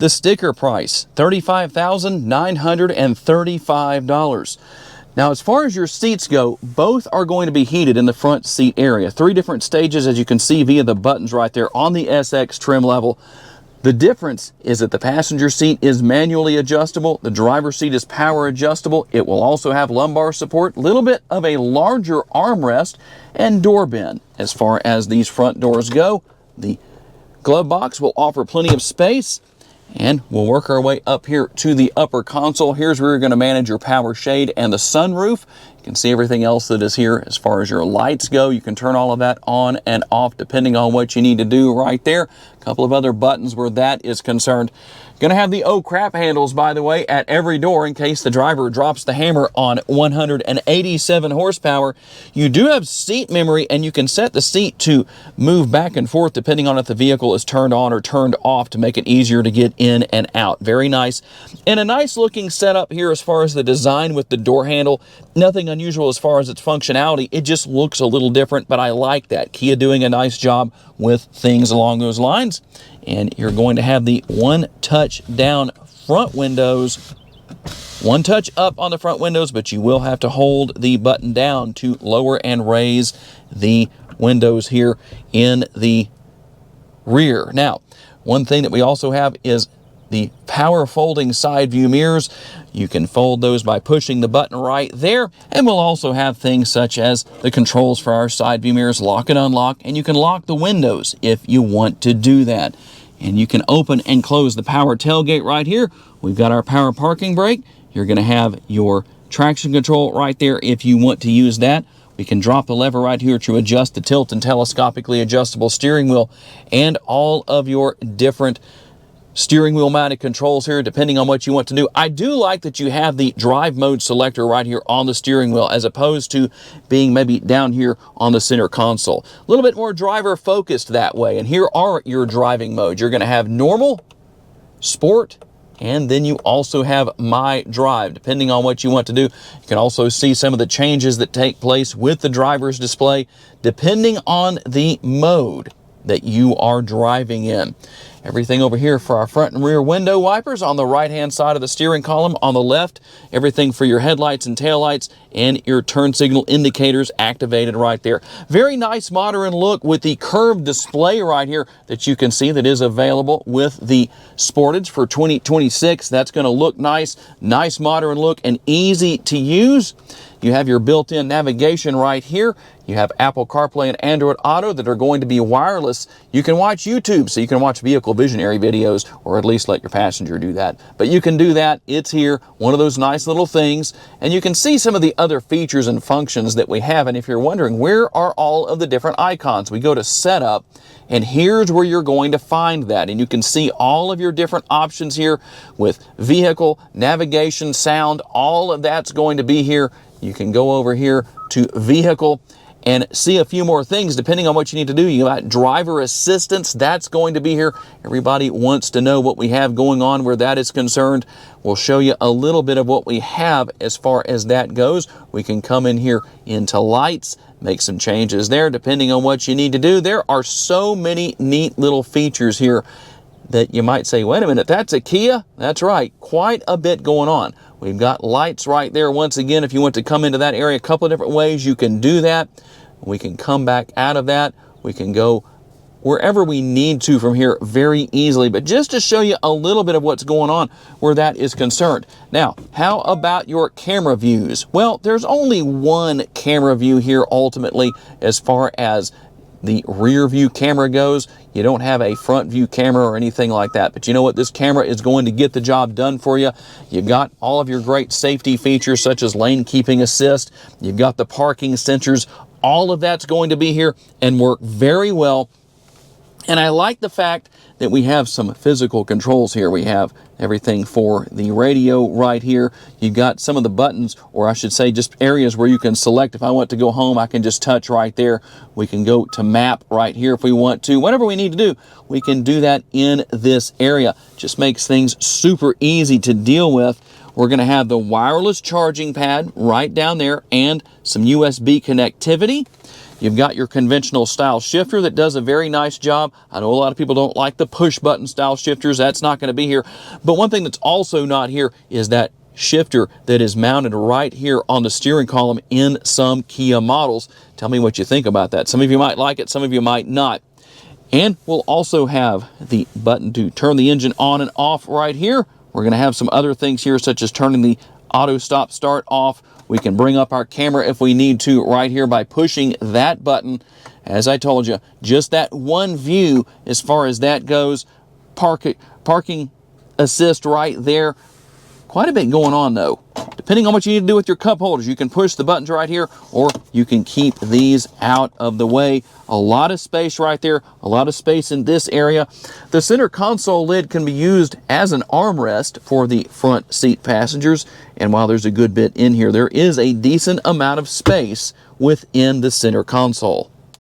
The sticker price, $35,935. Now, as far as your seats go, both are going to be heated in the front seat area. 3 different stages, as you can see via the buttons right there on the SX trim level. The difference is that the passenger seat is manually adjustable. The driver's seat is power adjustable. It will also have lumbar support, a little bit of a larger armrest, and door bin. As far as these front doors go, the glove box will offer plenty of space. And we'll work our way up here to the upper console. Here's where you're going to manage your power shade and the sunroof. You can see everything else that is here as far as your lights go. You can turn all of that on and off depending on what you need to do right there. A couple of other buttons where that is concerned. Going to have the oh crap handles, by the way, at every door in case the driver drops the hammer on 187 horsepower. You do have seat memory, and you can set the seat to move back and forth depending on if the vehicle is turned on or turned off to make it easier to get in and out. Very nice. And a nice looking setup here as far as the design with the door handle. Nothing unusual as far as its functionality. It just looks a little different, but I like that. Kia doing a nice job with things along those lines. And you're going to have the one touch down front windows, one touch up on the front windows, but you will have to hold the button down to lower and raise the windows here in the rear. Now, one thing that we also have is the power folding side view mirrors. You can fold those by pushing the button right there. And we'll also have things such as the controls for our side view mirrors, lock and unlock, and you can lock the windows if you want to do that. And you can open and close the power tailgate right here. We've got our power parking brake. You're going to have your traction control right there if you want to use that. We can drop the lever right here to adjust the tilt and telescopically adjustable steering wheel and all of your different steering wheel mounted controls here depending on what you want to do. I do like that you have the drive mode selector right here on the steering wheel as opposed to being maybe down here on the center console. A little bit more driver focused that way. And here are your driving modes. You're going to have normal, sport, and then you also have my drive depending on what you want to do. You can also see some of the changes that take place with the driver's display depending on the mode that you are driving in. Everything over here for our front and rear window wipers on the right-hand side of the steering column. On the left, everything for your headlights and taillights and your turn signal indicators activated right there. Very nice modern look with the curved display right here that you can see that is available with the Sportage for 2026. That's going to look nice. Nice modern look and easy to use. You have your built-in navigation right here. You have Apple CarPlay and Android Auto that are going to be wireless. You can watch YouTube, so you can watch Vehicle Visionary videos, or at least let your passenger do that. But you can do that. It's here, one of those nice little things. And you can see some of the other features and functions that we have. And if you're wondering, where are all of the different icons? We go to Setup, and here's where you're going to find that. And you can see all of your different options here with vehicle, navigation, sound, all of that's going to be here. You can go over here to vehicle and see a few more things depending on what you need to do. You got driver assistance, that's going to be here. Everybody wants to know what we have going on where that is concerned. We'll show you a little bit of what we have as far as that goes. We can come in here into lights, make some changes there depending on what you need to do. There are so many neat little features here that you might say, wait a minute, that's a Kia? That's right, quite a bit going on. We've got lights right there. Once again, if you want to come into that area, a couple of different ways you can do that. We can come back out of that. We can go wherever we need to from here very easily. But just to show you a little bit of what's going on where that is concerned. Now, how about your camera views? Well, there's only one camera view here ultimately as far as the rear view camera goes. You don't have a front view camera or anything like that. But you know what? This camera is going to get the job done for you. You've got all of your great safety features such as lane keeping assist. You've got the parking sensors. All of that's going to be here and work very well. And I like the fact that we have some physical controls here. We have everything for the radio right here. You've got some of the buttons, or I should say just areas where you can select. If I want to go home, I can just touch right there. We can go to map right here if we want to. Whatever we need to do, we can do that in this area. Just makes things super easy to deal with We're going to have the wireless charging pad right down there and some USB connectivity. You've got your conventional style shifter that does a very nice job. I know a lot of people don't like the push button style shifters. That's not going to be here. But one thing that's also not here is that shifter that is mounted right here on the steering column in some Kia models. Tell me what you think about that. Some of you might like it, some of you might not. And we'll also have the button to turn the engine on and off right here. We're going to have some other things here, such as turning the auto stop start off. We can bring up our camera if we need to right here by pushing that button. As I told you, just that one view as far as that goes. Parking assist right there. Quite a bit going on though. Depending on what you need to do with your cup holders, you can push the buttons right here, or you can keep these out of the way. A lot of space right there, a lot of space in this area. The center console lid can be used as an armrest for the front seat passengers. And while there's a good bit in here, there is a decent amount of space within the center console.